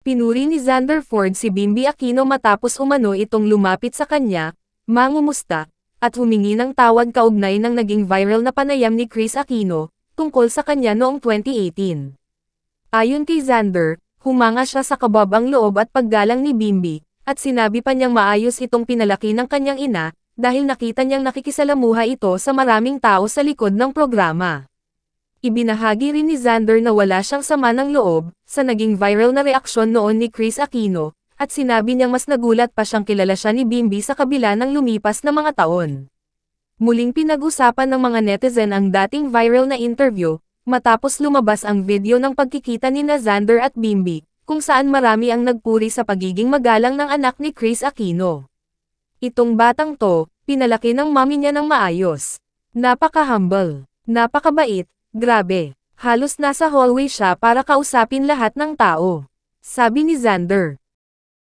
Pinuri ni Xander Ford si Bimby Aquino matapos umano itong lumapit sa kanya, mangumusta, at humingi ng tawad kaugnay ng naging viral na panayam ni Kris Aquino, tungkol sa kanya noong 2018. Ayon kay Xander, humanga siya sa kababang loob at paggalang ni Bimby, at sinabi pa niyang maayos itong pinalaki ng kanyang ina, dahil nakita niyang nakikisalamuha ito sa maraming tao sa likod ng programa. Ibinahagi rin ni Xander na wala siyang sama ng loob, sa naging viral na reaksyon noon ni Kris Aquino, at sinabi niyang mas nagulat pa siyang kilala siya ni Bimby sa kabila ng lumipas na mga taon. Muling pinag-usapan ng mga netizen ang dating viral na interview, matapos lumabas ang video ng pagkikita ni Xander at Bimby, kung saan marami ang nagpuri sa pagiging magalang ng anak ni Kris Aquino. Itong batang to, pinalaki ng mami niya ng maayos. Napaka-humble, napakabait, grabe, halos nasa hallway siya para kausapin lahat ng tao. Sabi ni Xander.